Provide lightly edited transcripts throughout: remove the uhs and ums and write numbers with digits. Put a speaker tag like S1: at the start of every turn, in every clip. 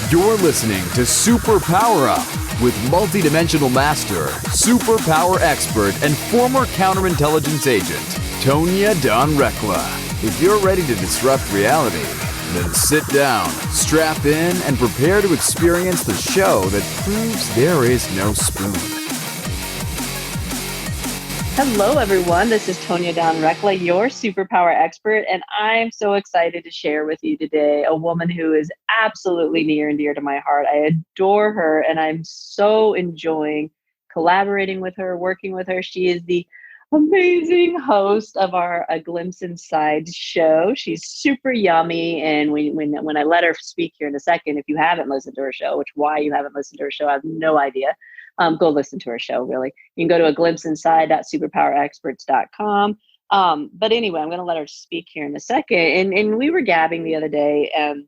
S1: You're listening to Superpower Up with multidimensional master, superpower expert, and former counterintelligence agent, Tonya Dawn Rekla. If you're ready to disrupt reality, then sit down, strap in, and prepare to experience the show that proves there is no spoon.
S2: Hello, everyone. This is Tonya Dawn Rekla, your superpower expert, and I'm so excited to share with you today a woman who is absolutely near and dear to my heart. I adore her, and I'm so enjoying collaborating with her, working with her. She is the amazing host of our A Glimpse Inside show. She's super yummy, and when I let her speak here in a second, if you haven't listened to her show, why you haven't listened to her show, I have no idea. Go listen to her show, really. You can go to aglimpseinside.superpowerexperts.com. But anyway, I'm going to let her speak here in a second. And we were gabbing the other day, and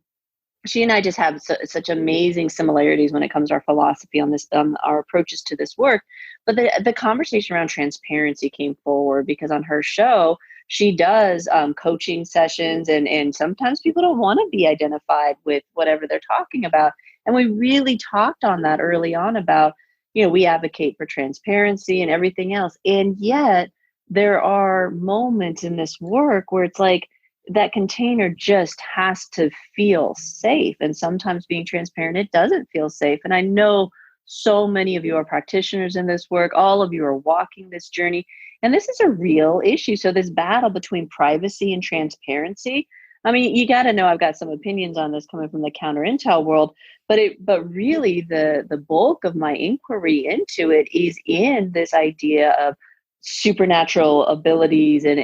S2: she and I just have such amazing similarities when it comes to our philosophy on this, our approaches to this work. But the conversation around transparency came forward because on her show, she does coaching sessions, and sometimes people don't want to be identified with whatever they're talking about. And we really talked on that early on about, we advocate for transparency and everything else. And yet there are moments in this work where it's like that container just has to feel safe. And sometimes being transparent, it doesn't feel safe. And I know so many of you are practitioners in this work. All of you are walking this journey. And this is a real issue. So this battle between privacy and transparency, I mean, you got to know I've got some opinions on this coming from the counter intel world, but really the bulk of my inquiry into it is in this idea of supernatural abilities and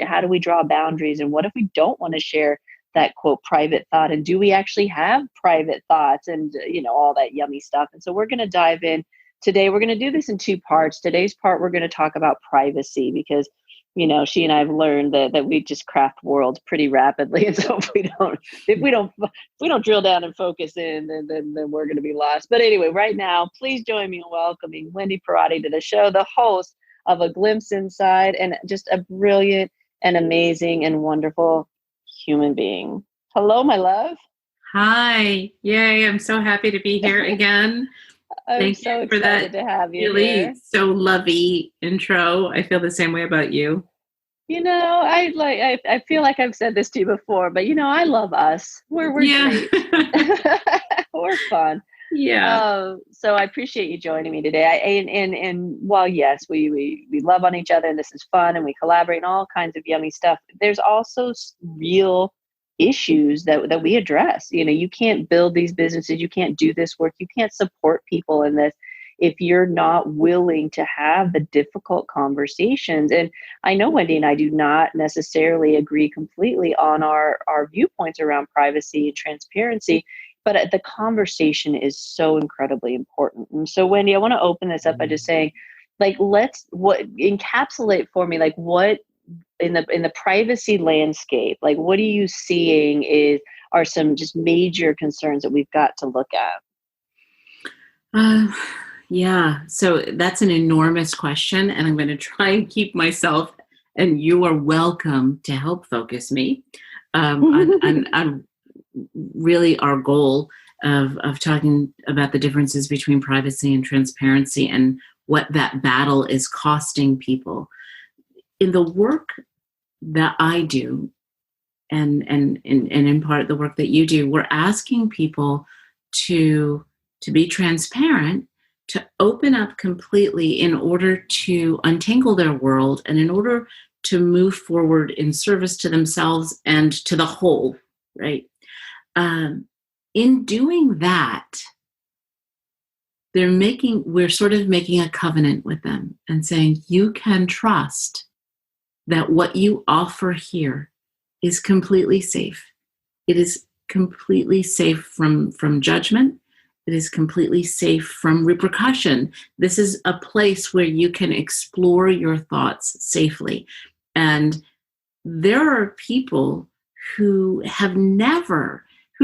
S2: how do we draw boundaries, and what if we don't want to share that quote private thought, and do we actually have private thoughts, and all that yummy stuff. And so we're going to dive in today. We're going to do this in two parts. Today's part, we're going to talk about privacy because she and I have learned that we just craft worlds pretty rapidly. And so if we don't drill down and focus in, then we're going to be lost. But anyway, right now, please join me in welcoming Wendy Parati to the show, the host of A Glimpse Inside, and just a brilliant and amazing and wonderful human being. Hello, my love.
S3: Hi. Yay. I'm so happy to be here again.
S2: Thank you for that. To have you
S3: really
S2: here.
S3: So lovey intro. I feel the same way about you.
S2: I feel like I've said this to you before, but I love us. We're great. We're fun.
S3: Yeah.
S2: So I appreciate you joining me today. And while yes, we love on each other and this is fun and we collaborate and all kinds of yummy stuff, there's also real issues that we address. You can't build these businesses, you can't do this work, you can't support people in this if you're not willing to have the difficult conversations. And I know Wendy and I do not necessarily agree completely on our viewpoints around privacy and transparency, but the conversation is so incredibly important. And so Wendy, I want to open this up by just saying, encapsulate for me, what in the privacy landscape, what are you seeing are some just major concerns that we've got to look at?
S3: Yeah, so that's an enormous question, and I'm going to try and keep myself, and you are welcome to help focus me on really our goal of talking about the differences between privacy and transparency and what that battle is costing people. In the work that I do, and in part the work that you do, we're asking people to be transparent, to open up completely in order to untangle their world and in order to move forward in service to themselves and to the whole, right? In doing that, we're sort of making a covenant with them and saying, you can trust that what you offer here is completely safe. It is completely safe from judgment. It is completely safe from repercussion. This is a place where you can explore your thoughts safely. And there are people who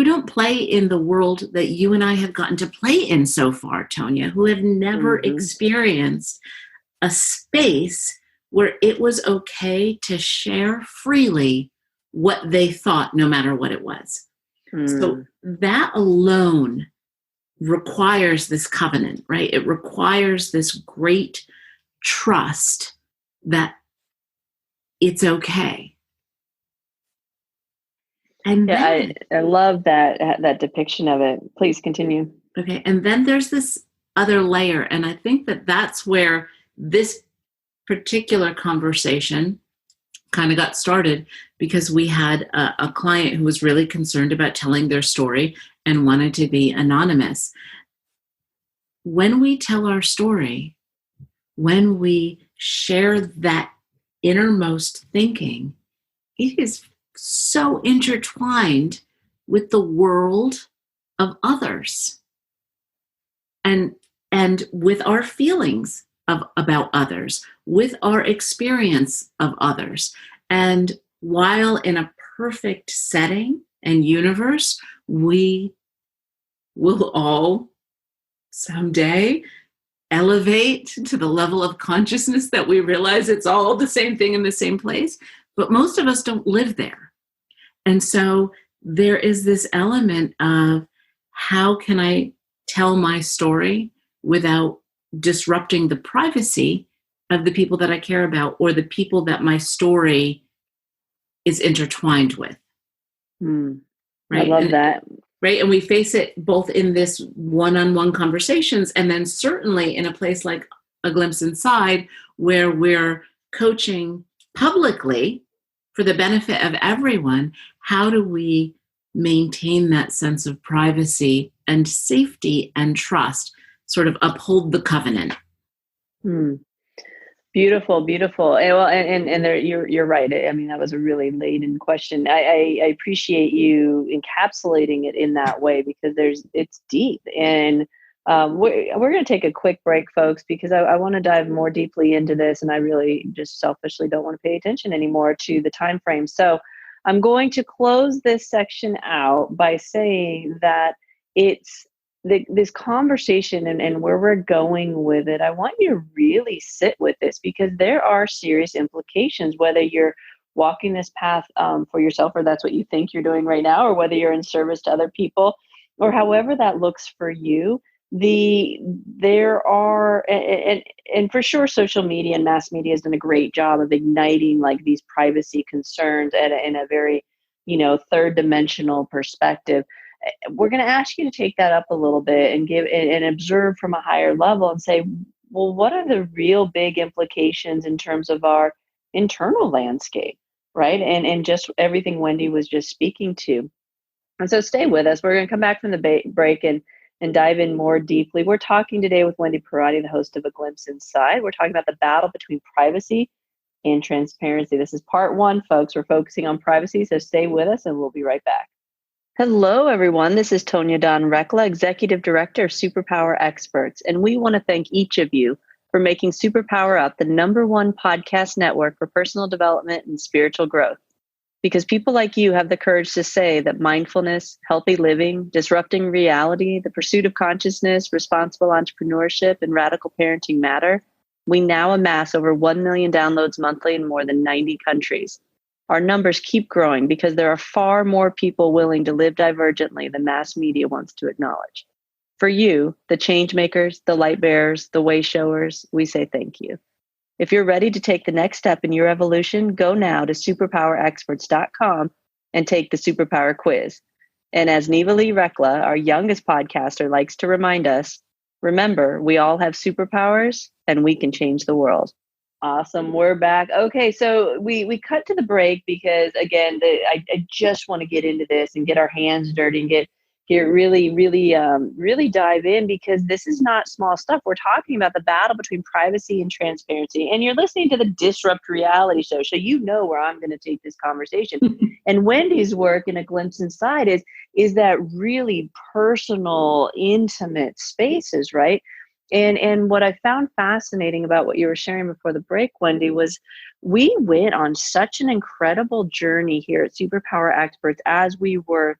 S3: don't play in the world that you and I have gotten to play in so far, Tonya, who have never experienced a space where it was okay to share freely what they thought, no matter what it was. So that alone requires this covenant, right? It requires this great trust that it's okay. And
S2: Yeah,
S3: then,
S2: I love that depiction of it. Please continue.
S3: okay, and then there's this other layer, and I think that that's where this particular conversation kind of got started, because we had a client who was really concerned about telling their story and wanted to be anonymous. When we tell our story, when we share that innermost thinking, it is so intertwined with the world of others and with our feelings about others, with our experience of others. And while in a perfect setting and universe, we will all someday elevate to the level of consciousness that we realize it's all the same thing in the same place. But most of us don't live there. And so there is this element of, how can I tell my story without disrupting the privacy of the people that I care about, or the people that my story is intertwined with?
S2: Right? I love that.
S3: Right. And we face it both in this one-on-one conversations, and then certainly in a place like A Glimpse Inside, where we're coaching publicly for the benefit of everyone. How do we maintain that sense of privacy and safety and trust, sort of uphold the covenant?
S2: Beautiful, beautiful. And there, you're right. I mean, that was a really laden question. I appreciate you encapsulating it in that way, because it's deep. And we're going to take a quick break, folks, because I want to dive more deeply into this, and I really just selfishly don't want to pay attention anymore to the time frame. So I'm going to close this section out by saying that it's this conversation and where we're going with it. I want you to really sit with this, because there are serious implications, whether you're walking this path for yourself, or that's what you think you're doing right now, or whether you're in service to other people, or however that looks for you. There are, and for sure, social media and mass media has done a great job of igniting like these privacy concerns in a very, third dimensional perspective. We're going to ask you to take that up a little bit and give and observe from a higher level and say, well, what are the real big implications in terms of our internal landscape, right? And just everything Wendy was just speaking to. And so stay with us. We're going to come back from the break and dive in more deeply. We're talking today with Wendy Parati, the host of A Glimpse Inside. We're talking about the battle between privacy and transparency. This is part one, folks. We're focusing on privacy, so stay with us and we'll be right back. Hello, everyone. This is Tonya Dawn Rekla, Executive Director of Superpower Experts, and we want to thank each of you for making Superpower Up the #1 podcast network for personal development and spiritual growth. Because people like you have the courage to say that mindfulness, healthy living, disrupting reality, the pursuit of consciousness, responsible entrepreneurship, and radical parenting matter, we now amass over 1 million downloads monthly in more than 90 countries. Our numbers keep growing because there are far more people willing to live divergently than mass media wants to acknowledge. For you, the change makers, the light bearers, the way showers, we say thank you. If you're ready to take the next step in your evolution, go now to superpowerexperts.com and take the Superpower quiz. And as Neva Lee Rekla, our youngest podcaster, likes to remind us, remember, we all have superpowers and we can change the world. Awesome. We're back. Okay, so we cut to the break because, again, I just want to get into this and get our hands dirty and get really dive in, because this is not small stuff. We're talking about the battle between privacy and transparency. And you're listening to the Disrupt Reality Show, so you know where I'm going to take this conversation. And Wendy's work in A Glimpse Inside is that really personal, intimate spaces, right? And what I found fascinating about what you were sharing before the break, Wendy, was we went on such an incredible journey here at Superpower Experts as we were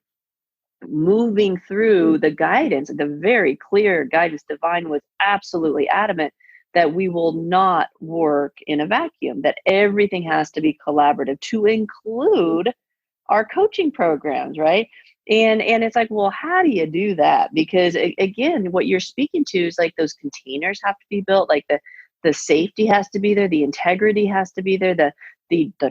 S2: moving through the guidance, the very clear guidance. Divine was absolutely adamant that we will not work in a vacuum, that everything has to be collaborative, to include our coaching programs, right? And it's like, well, how do you do that? Because again, what you're speaking to is like those containers have to be built, like the safety has to be there, the integrity has to be there, the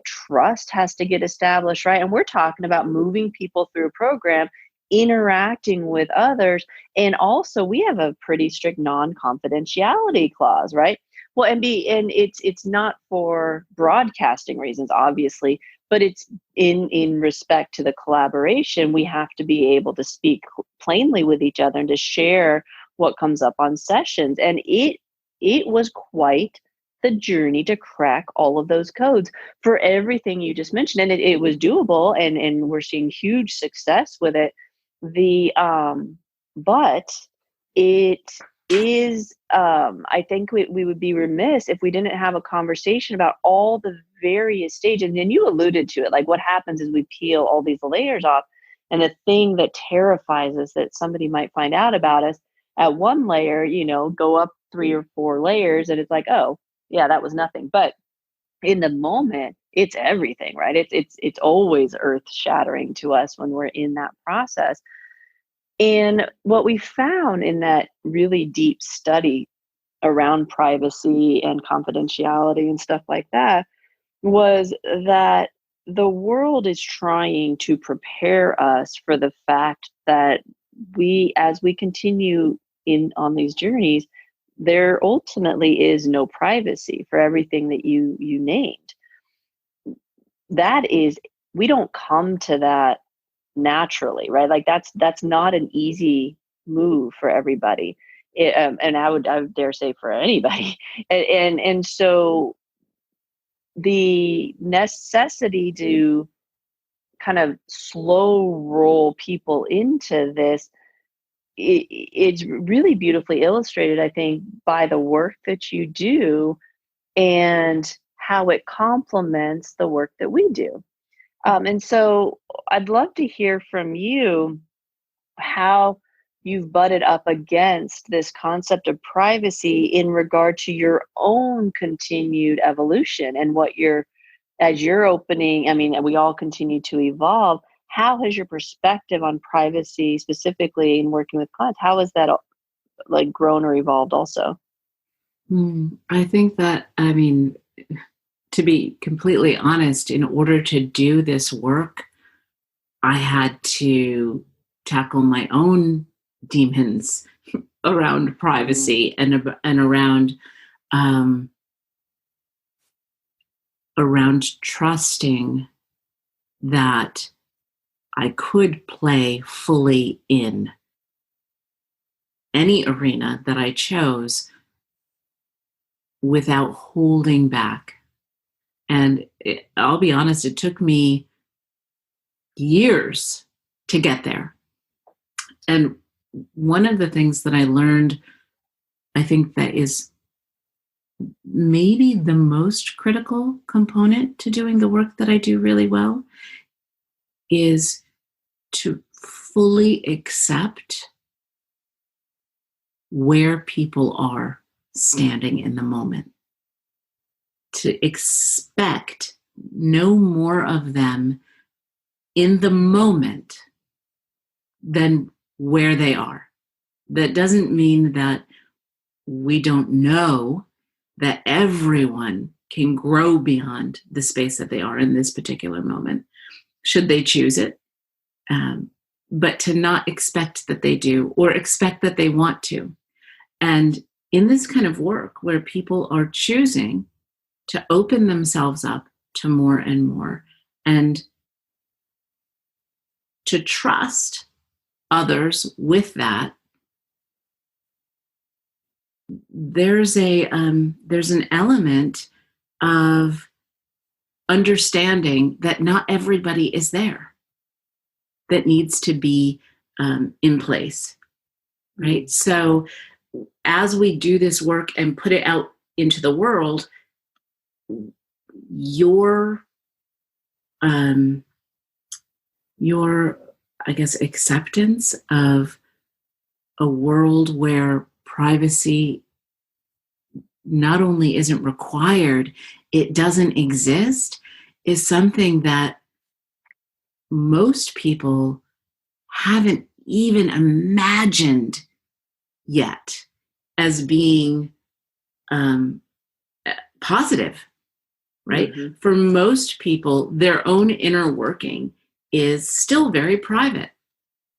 S2: trust has to get established, right? And we're talking about moving people through a program, interacting with others, and also we have a pretty strict non-confidentiality clause, right? Well, and it's not for broadcasting reasons, obviously, but it's in respect to the collaboration. We have to be able to speak plainly with each other and to share what comes up on sessions. And it was quite the journey to crack all of those codes for everything you just mentioned. And it was doable, and we're seeing huge success with it. But it is, I think we would be remiss if we didn't have a conversation about all the various stages. And you alluded to it, like what happens is we peel all these layers off, and the thing that terrifies us that somebody might find out about us at one layer, go up 3 or 4 layers, and it's like, oh yeah, that was nothing. But in the moment, it's everything, right? It's always earth shattering to us when we're in that process. And what we found in that really deep study around privacy and confidentiality and stuff like that was that the world is trying to prepare us for the fact that as we continue on these journeys, there ultimately is no privacy for everything that you named. That is, we don't come to that naturally, right? Like that's not an easy move for everybody, and I would dare say for anybody. And so the necessity to kind of slow roll people into this, it's really beautifully illustrated, I think, by the work that you do and how it complements the work that we do. And so I'd love to hear from you how you've butted up against this concept of privacy in regard to your own continued evolution and as you're opening, I mean, we all continue to evolve. How has your perspective on privacy, specifically in working with clients, how has that like grown or evolved also?
S3: I think that, to be completely honest, in order to do this work, I had to tackle my own demons around privacy and around trusting that I could play fully in any arena that I chose without holding back. And I'll be honest, it took me years to get there. And one of the things that I learned, I think that is maybe the most critical component to doing the work that I do really well, is to fully accept where people are standing in the moment. To expect no more of them in the moment than where they are. That doesn't mean that we don't know that everyone can grow beyond the space that they are in this particular moment, should they choose it. But to not expect that they do, or expect that they want to. And in this kind of work where people are choosing to open themselves up to more and more, and to trust others with that, there's an element of understanding that not everybody is there, that needs to be in place, right? So as we do this work and put it out into the world, your I guess, acceptance of a world where privacy not only isn't required, it doesn't exist, is something that most people haven't even imagined yet as being positive, right?
S2: Mm-hmm.
S3: For most people, their own inner working is still very private.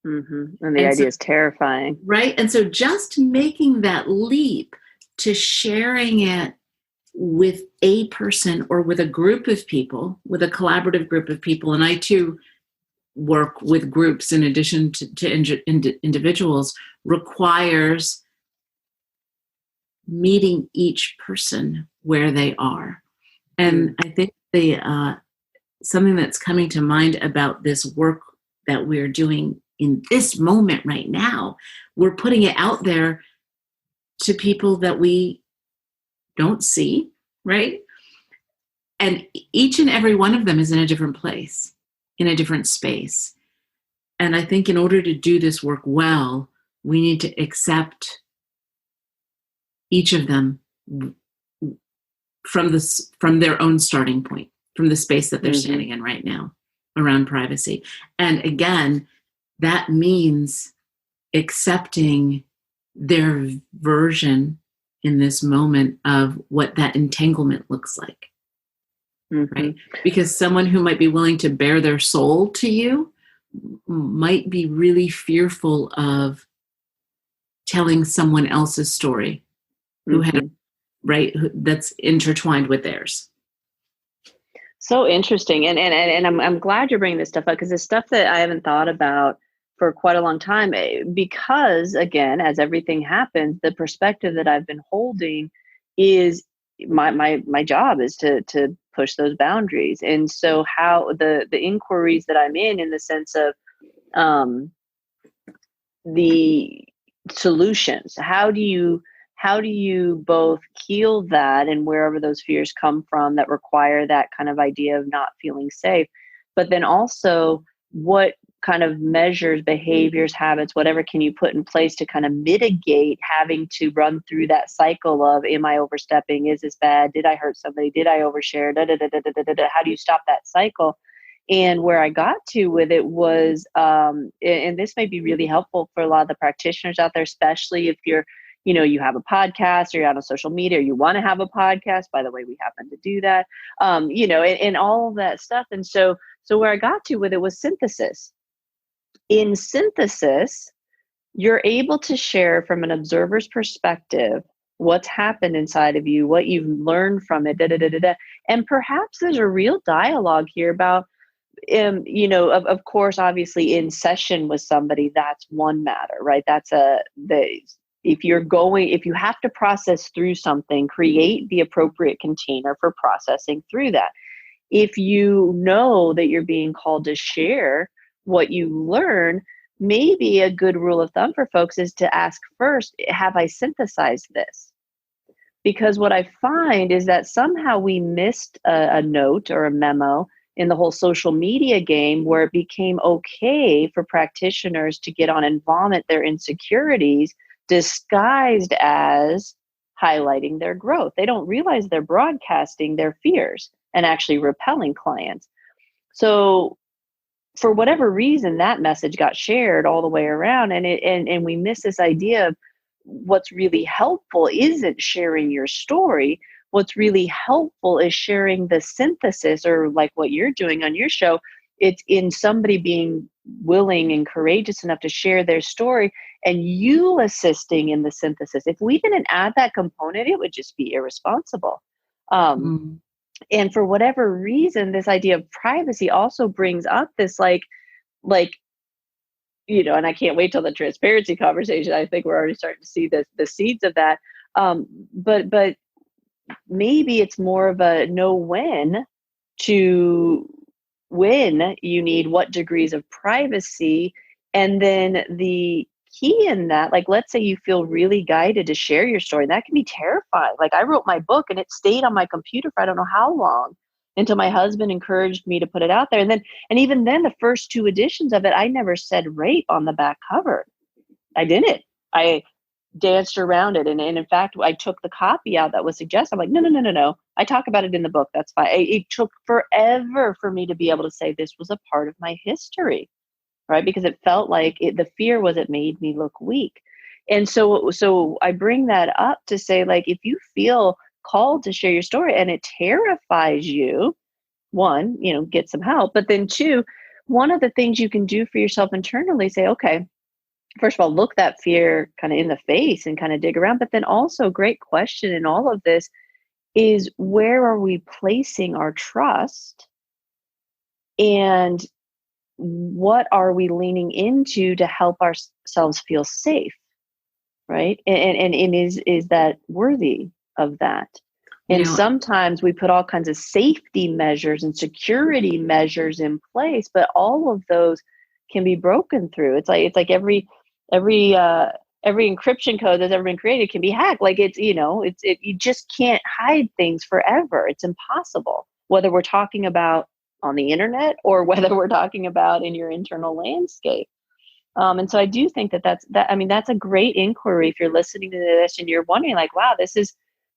S2: Mm-hmm. And the idea is terrifying.
S3: Right? And so just making that leap to sharing it with a person or with a group of people, with a collaborative group of people, and I too work with groups in addition to individuals, requires meeting each person where they are. And I think something that's coming to mind about this work that we're doing in this moment right now, we're putting it out there to people that we don't see, right? And each and every one of them is in a different place, in a different space. And I think in order to do this work well, we need to accept each of them from their own starting point, from the space that they're standing in right now around privacy. And again, that means accepting their version in this moment of what that entanglement looks like. Right? Because someone who might be willing to bare their soul to you might be really fearful of telling someone else's story who had, right, that's intertwined with theirs.
S2: So interesting. And I'm glad you're bringing this stuff up, because it's stuff that I haven't thought about for quite a long time, because again, as everything happens, the perspective that I've been holding is my job is to push those boundaries. And so how the inquiries that I'm in the sense of the solutions, how do you both heal that and wherever those fears come from that require that kind of idea of not feeling safe, but then also what kind of measures, behaviors, habits, whatever can you put in place to kind of mitigate having to run through that cycle of, am I overstepping? Is this bad? Did I hurt somebody? Did I overshare? How do you stop that cycle? And where I got to with it was, and this may be really helpful for a lot of the practitioners out there, especially if you're, you have a podcast or you're on social media, or you want to have a podcast. By the way, we happen to do that, and all of that stuff. And so where I got to with it was synthesis. In synthesis, you're able to share from an observer's perspective what's happened inside of you, what you've learned from it, and perhaps there's a real dialogue here about, of course, obviously in session with somebody, that's one matter, right? If you have to process through something, create the appropriate container for processing through that. If you know that you're being called to share what you learn, maybe a good rule of thumb for folks is to ask first, have I synthesized this? Because what I find is that somehow we missed a note or a memo in the whole social media game, where it became okay for practitioners to get on and vomit their insecurities disguised as highlighting their growth. They don't realize they're broadcasting their fears and actually repelling clients. So for whatever reason, that message got shared all the way around, and we miss this idea of what's really helpful isn't sharing your story. What's really helpful is sharing the synthesis, or like what you're doing on your show. It's in somebody being willing and courageous enough to share their story and you assisting in the synthesis. If we didn't add that component, it would just be irresponsible. And for whatever reason, this idea of privacy also brings up this like, and I can't wait till the transparency conversation. I think we're already starting to see the seeds of that. But maybe it's more of a know when you need what degrees of privacy. And then the key in that, like, let's say you feel really guided to share your story. That can be terrifying. Like, I wrote my book and it stayed on my computer for I don't know how long, until my husband encouraged me to put it out there. And even then, the first 2 editions of it, I never said rape on the back cover. I didn't. I danced around it. And in fact, I took the copy out that was suggested. I'm like, no. I talk about it in the book. That's fine. It took forever for me to be able to say this was a part of my history. right? Because it felt like the fear was it made me look weak. And so I bring that up to say, like, if you feel called to share your story and it terrifies you, one, get some help. But then two, one of the things you can do for yourself internally, say, okay, first of all, look that fear kind of in the face and kind of dig around. But then also, great question in all of this is, where are we placing our trust? And what are we leaning into to help ourselves feel safe? Right. And is that worthy of that? And sometimes we put all kinds of safety measures and security measures in place, but all of those can be broken through. It's like every encryption code that's ever been created can be hacked. Like you just can't hide things forever. It's impossible, whether we're talking about on the internet or whether we're talking about in your internal landscape. And so I do think that's a great inquiry if you're listening to this and you're wondering, like, wow, this is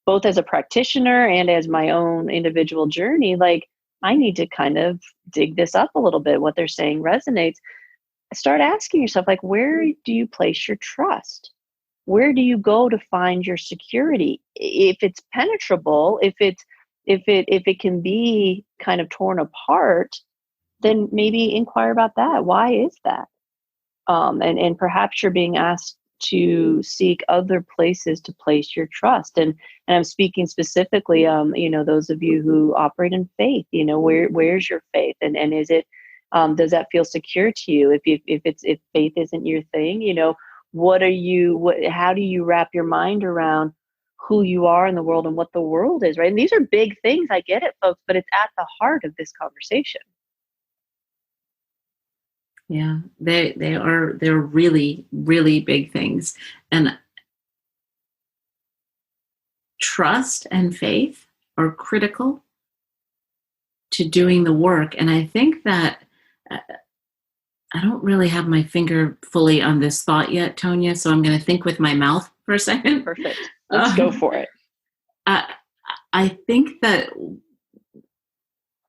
S2: both as a practitioner and as my own individual journey, like, I need to kind of dig this up a little bit. What they're saying resonates. Start asking yourself, like, where do you place your trust? Where do you go to find your security? If it's penetrable, if it can be kind of torn apart, then maybe inquire about that. Why is that? And perhaps you're being asked to seek other places to place your trust. And I'm speaking specifically, those of you who operate in faith, where's your faith? And is it, does that feel secure to you? If faith isn't your thing, how do you wrap your mind around who you are in the world and what the world is, right? And these are big things. I get it, folks, but it's at the heart of this conversation.
S3: Yeah, they're really, really big things. And trust and faith are critical to doing the work. And I think that I don't really have my finger fully on this thought yet, Tonya, so I'm going to think with my mouth for a second.
S2: Perfect. Let's go for it.
S3: I think that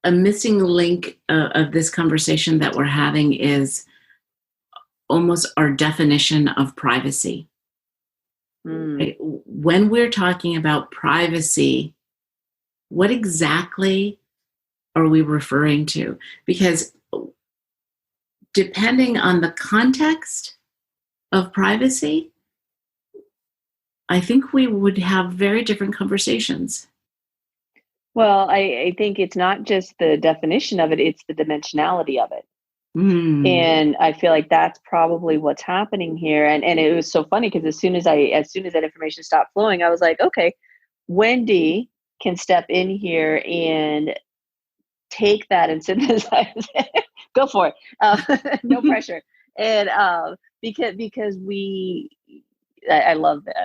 S3: a missing link of this conversation that we're having is almost our definition of privacy. Right? When we're talking about privacy, what exactly are we referring to? Because depending on the context of privacy, I think we would have very different conversations.
S2: Well, I think it's not just the definition of it, it's the dimensionality of it. And I feel like that's probably what's happening here. And it was so funny because as soon as that information stopped flowing, I was like, okay, Wendy can step in here and take that and synthesize it. Go for it. No pressure. And because I love it.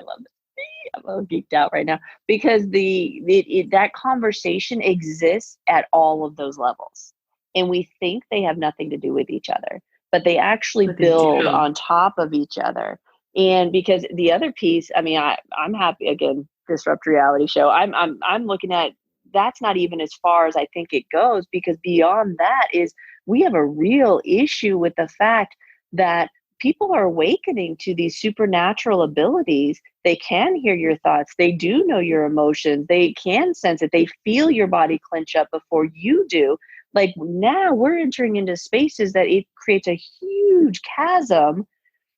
S2: I'm a little geeked out right now because that conversation exists at all of those levels, and we think they have nothing to do with each other, but they actually build on top of each other. And because the other piece, I'm happy, again, disrupt reality show. I'm looking at, that's not even as far as I think it goes, because beyond that is we have a real issue with the fact that people are awakening to these supernatural abilities. They can hear your thoughts. They do know your emotions. They can sense it. They feel your body clench up before you do. Like, now we're entering into spaces that it creates a huge chasm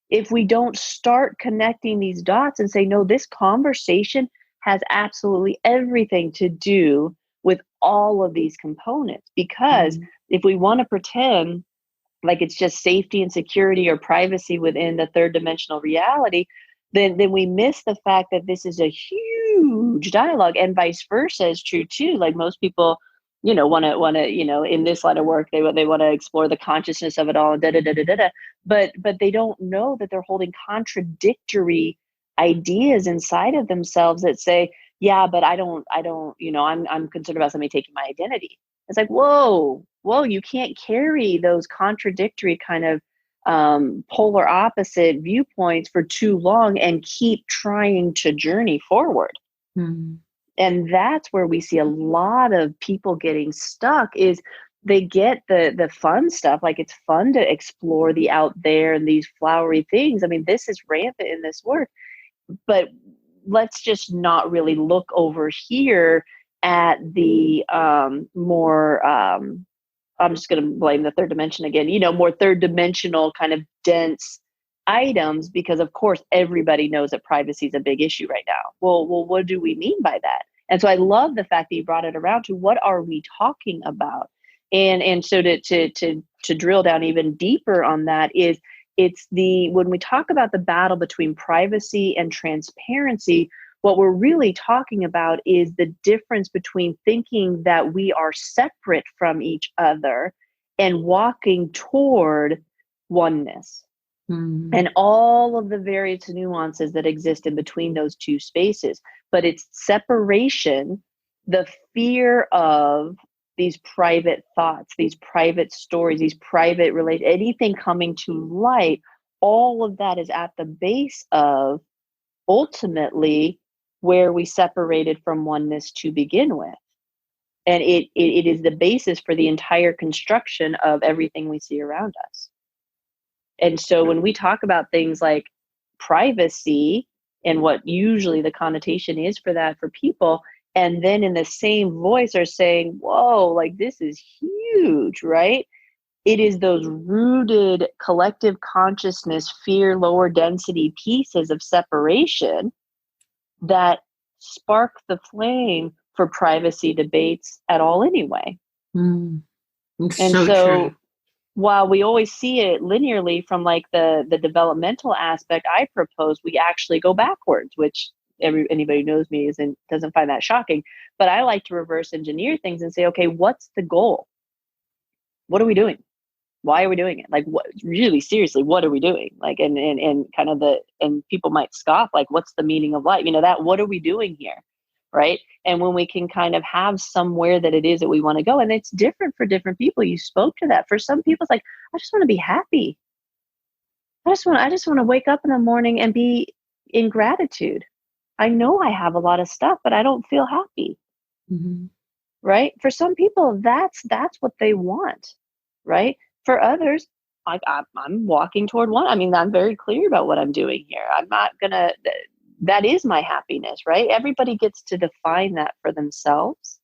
S2: if we don't start connecting these dots and say, no, this conversation has absolutely everything to do with all of these components. Because if we want to pretend like it's just safety and security or privacy within the third dimensional reality, then we miss the fact that this is a huge dialogue, and vice versa is true too. Like, most people, want to, in this line of work, they want to explore the consciousness of it all, but they don't know that they're holding contradictory ideas inside of themselves that say, yeah, but I don't, I'm concerned about somebody taking my identity. It's like, whoa, you can't carry those contradictory kind of polar opposite viewpoints for too long and keep trying to journey forward. And that's where we see a lot of people getting stuck, is they get the fun stuff. Like, it's fun to explore the out there and these flowery things. I mean, this is rampant in this work, but let's just not really look over here at the more I'm just going to blame the third dimension again, more third dimensional kind of dense items, because of course everybody knows that privacy is a big issue right now. Well, what do we mean by that? And so I love the fact that you brought it around to what are we talking about? And so to drill down even deeper on that is, when we talk about the battle between privacy and transparency, what we're really talking about is the difference between thinking that we are separate from each other and walking toward oneness. And all of the various nuances that exist in between those two spaces. But it's separation, the fear of these private thoughts, these private stories, these private anything coming to light, all of that is at the base of ultimately where we separated from oneness to begin with. And it is the basis for the entire construction of everything we see around us. And so when we talk about things like privacy and what usually the connotation is for that for people, and then in the same voice are saying, whoa, like this is huge, right? It is those rooted collective consciousness, fear, lower density pieces of separation that spark the flame for privacy debates at all anyway. And so
S3: true.
S2: While we always see it linearly from like the developmental aspect, I propose we actually go backwards, which anybody who knows me doesn't find that shocking. But I like to reverse engineer things and say, okay, what's the goal? What are we doing? Why are we doing it? Like, what, really seriously, what are we doing? Like, and kind of and people might scoff, like, what's the meaning of life? What are we doing here? Right. And when we can kind of have somewhere that it is that we want to go, and it's different for different people. You spoke to that. For some people, it's like, I just want to be happy. I just want to wake up in the morning and be in gratitude. I know I have a lot of stuff, but I don't feel happy. Right. For some people, that's what they want. Right. For others, I'm walking toward one. I mean, I'm very clear about what I'm doing here. I'm not gonna. That is my happiness, right? Everybody gets to define that for themselves,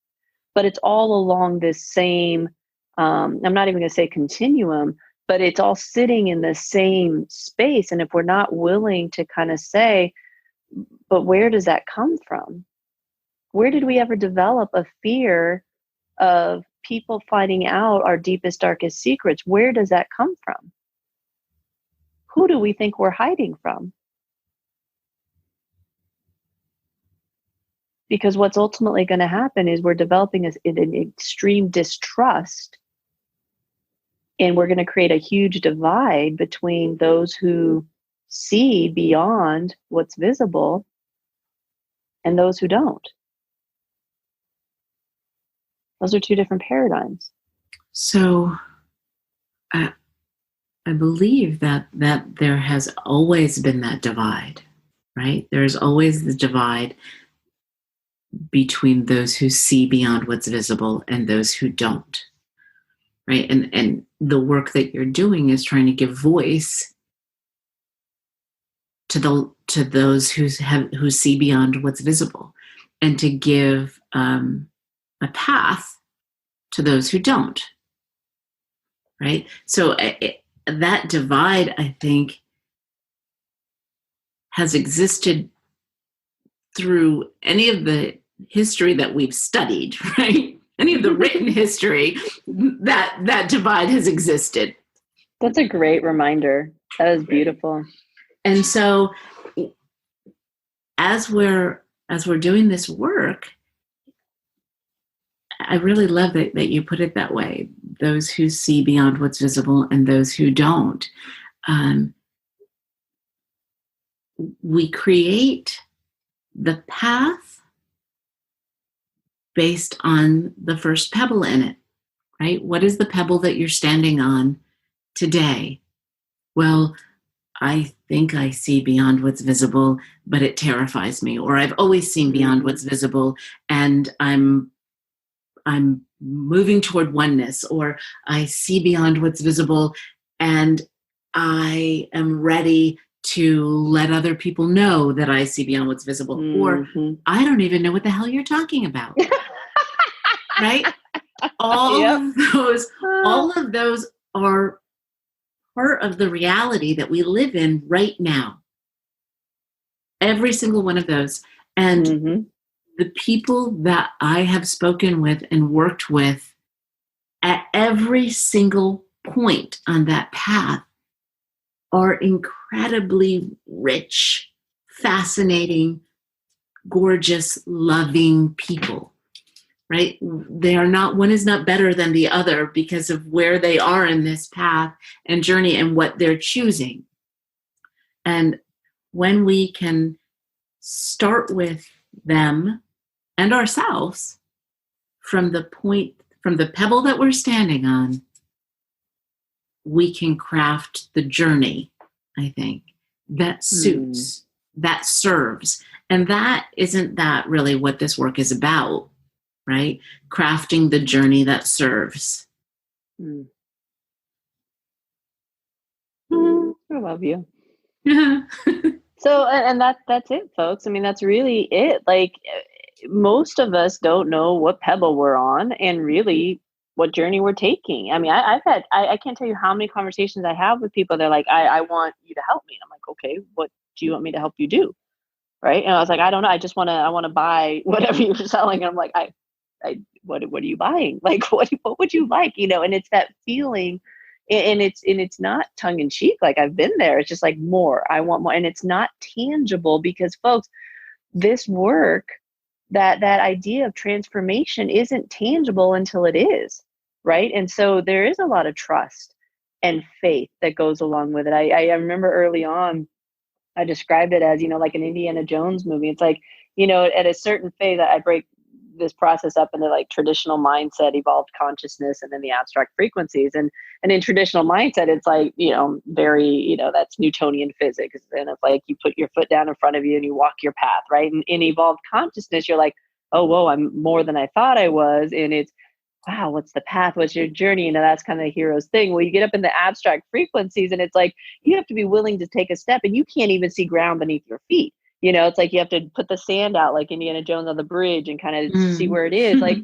S2: but it's all along this same, I'm not even going to say continuum, but it's all sitting in the same space. And if we're not willing to kind of say, but where does that come from? Where did we ever develop a fear of people finding out our deepest, darkest secrets? Where does that come from? Who do we think we're hiding from? Because what's ultimately going to happen is we're developing an extreme distrust, and we're going to create a huge divide between those who see beyond what's visible and those who don't. Those are two different paradigms.
S3: So I believe that there has always been that divide, right? There's always the divide between those who see beyond what's visible and those who don't, right? And the work that you're doing is trying to give voice to those who see beyond what's visible, and to give a path to those who don't, right? So that divide, I think, has existed through any of the history that we've studied, right? Any of the written history, that divide has existed.
S2: That's a great reminder. That was beautiful.
S3: And so as we're doing this work, I really love that you put it that way. Those who see beyond what's visible and those who don't. We create the path based on the first pebble in it, right? What is the pebble that you're standing on today? Well, I think I see beyond what's visible, but it terrifies me. Or I've always seen beyond what's visible, and I'm moving toward oneness, or I see beyond what's visible, and I am ready to let other people know that I see beyond what's visible, or I don't even know what the hell you're talking about. Right? All of those are part of the reality that we live in right now. Every single one of those. And the people that I have spoken with and worked with at every single point on that path are incredibly rich, fascinating, gorgeous, loving people, right? They are not, one is not better than the other because of where they are in this path and journey and what they're choosing. And when we can start with them and ourselves from the pebble that we're standing on, we can craft the journey, I think, that suits, that serves. And isn't that really what this work is about, right? Crafting the journey that serves.
S2: I love you. So, and that's it, folks. I mean, that's really it. Like, most of us don't know what pebble we're on and really what journey we're taking. I mean, I can't tell you how many conversations I have with people. They're like, I want you to help me. And I'm like, okay, what do you want me to help you do? Right. And I was like, I don't know. I want to buy whatever you're selling. And I'm like, what are you buying? Like, what would you like? And it's that feeling, and it's not tongue in cheek. Like, I've been there. It's just like I want more. And it's not tangible because, folks, this work, that idea of transformation isn't tangible until it is, right? And so there is a lot of trust and faith that goes along with it. I remember early on, I described it as, like an Indiana Jones movie. It's like, at a certain phase, I break this process up into like traditional mindset, evolved consciousness, and then the abstract frequencies. And in traditional mindset, it's like, very, that's Newtonian physics. And it's like you put your foot down in front of you and you walk your path, right? And in evolved consciousness, you're like, oh, whoa, I'm more than I thought I was. And it's, wow, what's the path? What's your journey? That's kind of the hero's thing. Well, you get up in the abstract frequencies and it's like, you have to be willing to take a step and you can't even see ground beneath your feet. It's like you have to put the sand out like Indiana Jones on the bridge and kind of see where it is. Like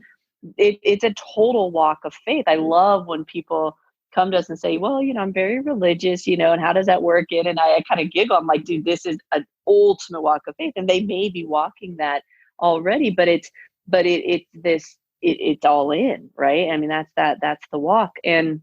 S2: it's a total walk of faith. I love when people come to us and say, well, I'm very religious, and how does that work in? And I kind of giggle. I'm like, dude, this is an ultimate walk of faith. And they may be walking that already, but it's all in, right? I mean, that's the walk. And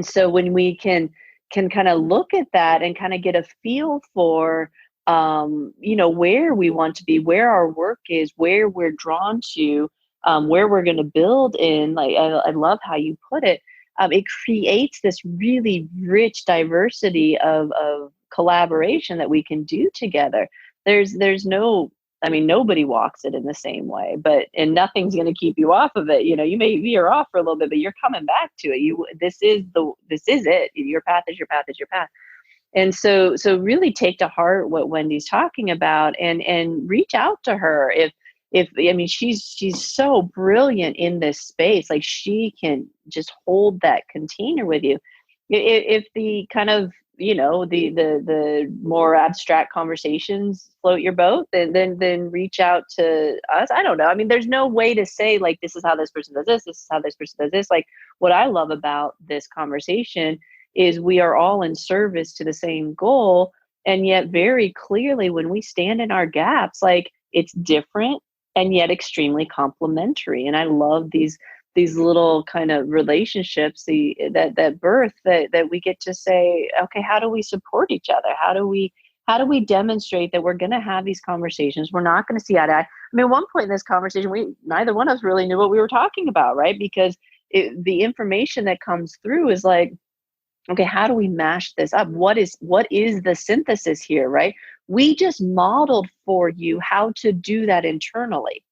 S2: so when we can kind of look at that and kind of get a feel for, where we want to be, where our work is, where we're drawn to, where we're going to build in, like, I love how you put it. It creates this really rich diversity of collaboration that we can do together. There's no, nobody walks it in the same way, and nothing's going to keep you off of it. You may veer off for a little bit, but you're coming back to it. This is it. Your path is your path is your path. And so really take to heart what Wendy's talking about and reach out to her. She's so brilliant in this space. Like, she can just hold that container with you. If the kind of, the more abstract conversations float your boat, then reach out to us. I don't know. There's no way to say, like, this is how this person does this. This is how this person does this. Like, what I love about this conversation is we are all in service to the same goal. And yet very clearly when we stand in our gaps, like, it's different and yet extremely complementary. And I love these little kind of relationships, that birth that we get to say, okay, how do we support each other? How do we demonstrate that we're going to have these conversations? We're not going to see eye to eye. One point in this conversation, neither one of us really knew what we were talking about, right? Because the information that comes through is like, okay, how do we mash this up? What is the synthesis here, right? We just modeled for you how to do that internally,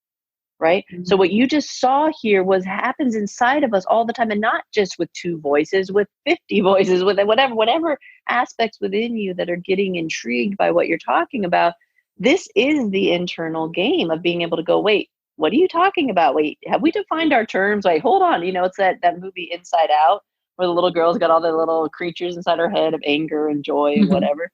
S2: right? Mm-hmm. So what you just saw here happens inside of us all the time, and not just with 2 voices, with 50 voices, with whatever aspects within you that are getting intrigued by what you're talking about. This is the internal game of being able to go, wait, what are you talking about? Wait, have we defined our terms? Wait, hold on. It's that movie Inside Out where the little girl's got all the little creatures inside her head of anger and joy and whatever.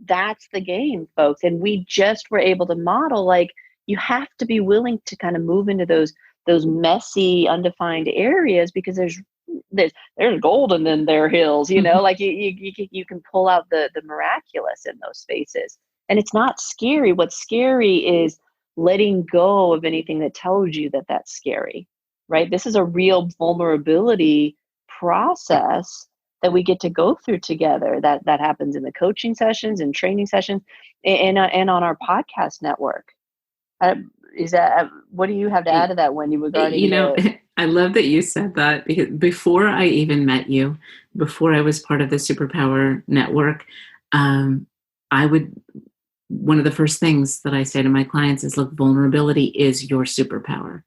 S2: That's the game, folks. And we just were able to model, like, you have to be willing to kind of move into those messy, undefined areas, because there's gold in their hills, like you can pull out the miraculous in those spaces. And it's not scary. What's scary is letting go of anything that tells you that that's scary, right? This is a real vulnerability process that we get to go through together. That happens in the coaching sessions and training sessions, and on our podcast network. Is that, what do you have to add to that, Wendy, regarding
S3: I love that you said that, because before I even met you, before I was part of the Superpower network, one of the first things that I say to my clients is, look, vulnerability is your superpower.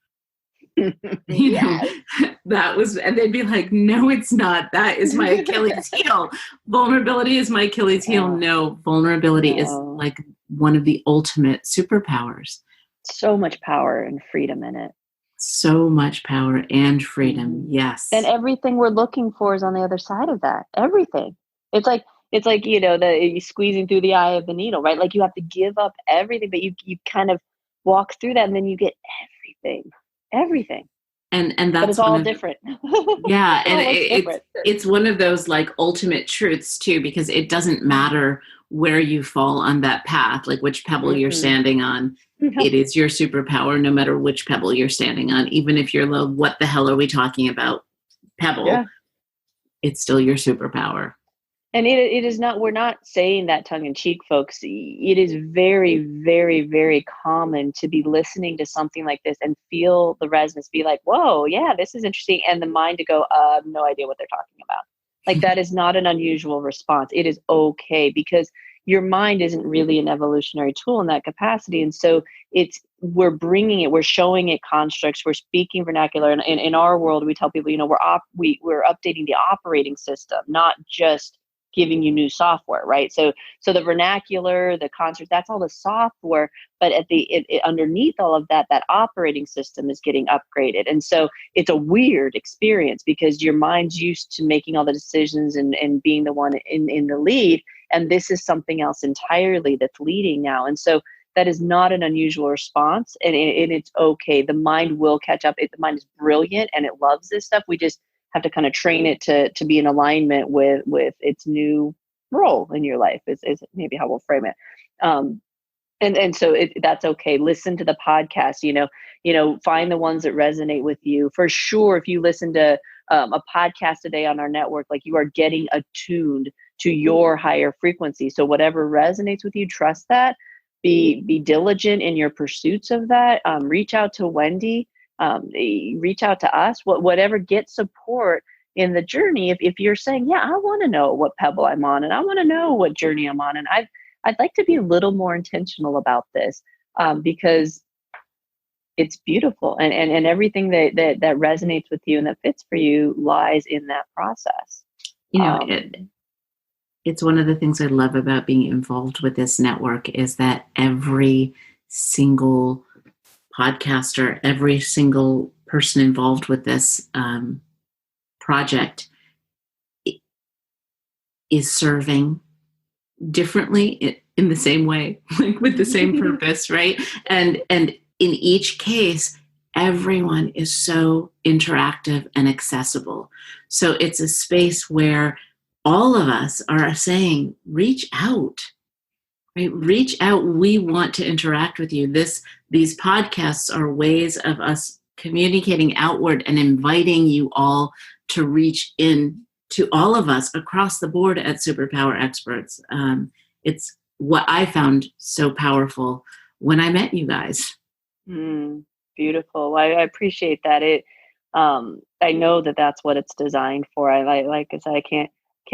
S3: That was, and they'd be like, no, it's not. That is my Achilles heel. Vulnerability is my Achilles heel. No, vulnerability is like one of the ultimate superpowers.
S2: So much power and freedom in it.
S3: So much power and freedom. Yes.
S2: And everything we're looking for is on the other side of that. Everything. It's like, you squeezing through the eye of the needle, right? Like, you have to give up everything, but you kind of walk through that, and then you get everything.
S3: And that's,
S2: but it's all different.
S3: Yeah. And it's one of those, like, ultimate truths too, because it doesn't matter where you fall on that path, like which pebble you're standing on. It is your superpower, no matter which pebble you're standing on. Even if you're low, what the hell are we talking about pebble? It's still your superpower.
S2: And it is not, we're not saying that tongue in cheek, folks. It is very, very, very common to be listening to something like this and feel the resonance, be like, whoa, yeah, this is interesting. And the mind to go, I have no idea what they're talking about. Like, that is not an unusual response. It is okay, because your mind isn't really an evolutionary tool in that capacity. And so we're bringing it, we're showing it constructs, we're speaking vernacular. And in our world, we tell people, we're updating the operating system, not just giving you new software, right? So the vernacular, the construct, that's all the software, but underneath all of that operating system is getting upgraded. And so it's a weird experience, because your mind's used to making all the decisions and being the one in the lead. And this is something else entirely that's leading now. And so that is not an unusual response, and it's okay. The mind will catch up. The mind is brilliant and it loves this stuff. We just have to kind of train it to be in alignment with its new role in your life, is maybe how we'll frame it. And so that's okay. Listen to the podcast, find the ones that resonate with you. For sure, if you listen to a podcast today on our network, like, you are getting attuned to your higher frequency. So whatever resonates with you, trust that. Be diligent in your pursuits of that. Reach out to Wendy. Reach out to us. Whatever, get support in the journey. If you're saying, yeah, I want to know what pebble I'm on, and I want to know what journey I'm on, and I'd like to be a little more intentional about this, because it's beautiful, and everything that resonates with you and that fits for you lies in that process.
S3: It's one of the things I love about being involved with this network, is that every single podcaster, every single person involved with this project is serving differently in the same way, like with the same purpose, right? And in each case, everyone is so interactive and accessible. So it's a space where all of us are saying, reach out, right? Reach out. We want to interact with you. These podcasts are ways of us communicating outward and inviting you all to reach in to all of us across the board at Superpower Experts. It's what I found so powerful when I met you guys.
S2: Beautiful. I appreciate that. I know that that's what it's designed for. Like I said, I can't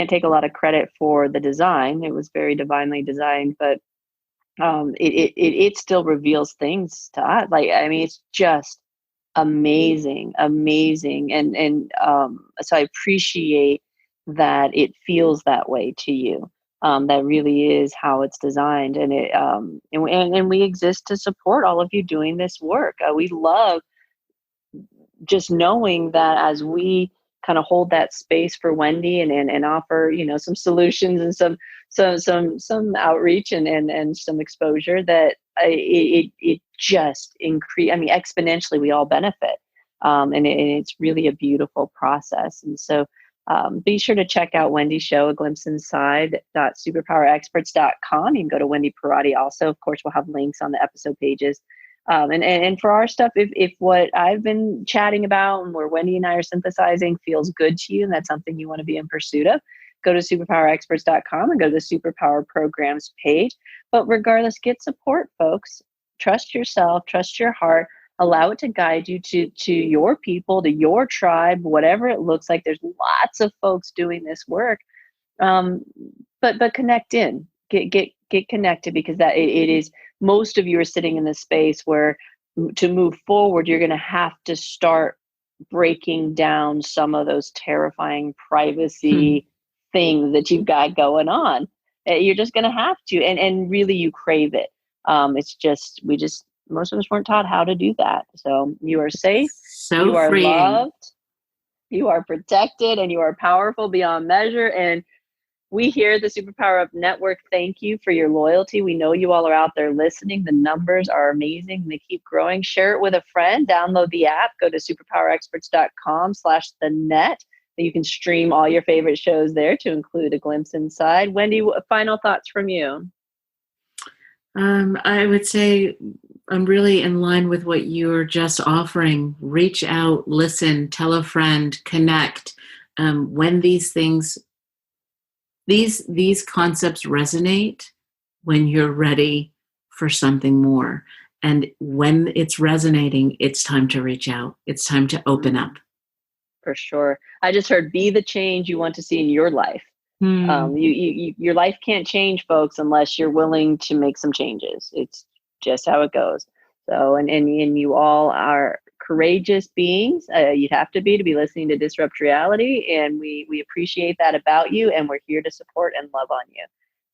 S2: take a lot of credit for the design. It was very divinely designed, but it still reveals things to us. It's just amazing. And so I appreciate that it feels that way to you. That really is how it's designed, and and we exist to support all of you doing this work. We love just knowing that as we kind of hold that space for Wendy and offer, some solutions and some outreach and some exposure, that it just increase. I mean, exponentially, we all benefit, and it's really a beautiful process. And so, be sure to check out Wendy's show, A Glimpse Inside superpowerexperts.com. You can go to Wendy Parati also. Of course, we'll have links on the episode pages. And for our stuff, if what I've been chatting about and where Wendy and I are synthesizing feels good to you, and that's something you want to be in pursuit of, go to superpowerexperts.com and go to the Superpower Programs page. But regardless, get support, folks. Trust yourself, trust your heart, allow it to guide you to your people, to your tribe, whatever it looks like. There's lots of folks doing this work. But connect in, get connected, because that it is, most of you are sitting in this space where to move forward, you're going to have to start breaking down some of those terrifying privacy things that you've got going on. You're just going to have to, and really you crave it. It's just, most of us weren't taught how to do that. So you are safe,
S3: so
S2: you are
S3: freeing.
S2: loved, you are protected, and you are powerful beyond measure. And we here at the Superpower Up Network thank you for your loyalty. We know you all are out there listening. The numbers are amazing. They keep growing. Share it with a friend. Download the app. Go to superpowerexperts.com/thenet. You can stream all your favorite shows there, to include A Glimpse Inside. Wendy, final thoughts from you?
S3: I would say I'm really in line with what you're just offering. Reach out, listen, tell a friend, connect. When these things, these concepts resonate, when you're ready for something more. And when it's resonating, it's time to reach out. It's time to open up.
S2: For sure. I just heard, be the change you want to see in your life. Your life can't change, folks, unless you're willing to make some changes. It's just how it goes. So, and you all are courageous beings. You'd have to be listening to Disrupt Reality. And we appreciate that about you. And we're here to support and love on you.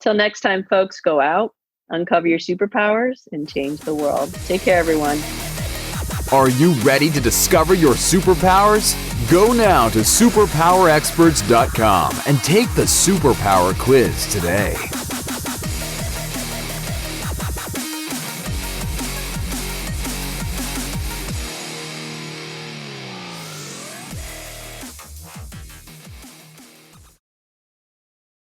S2: Till next time, folks, go out, uncover your superpowers, and change the world. Take care, everyone.
S1: Are you ready to discover your superpowers? Go now to superpowerexperts.com and take the Superpower quiz today.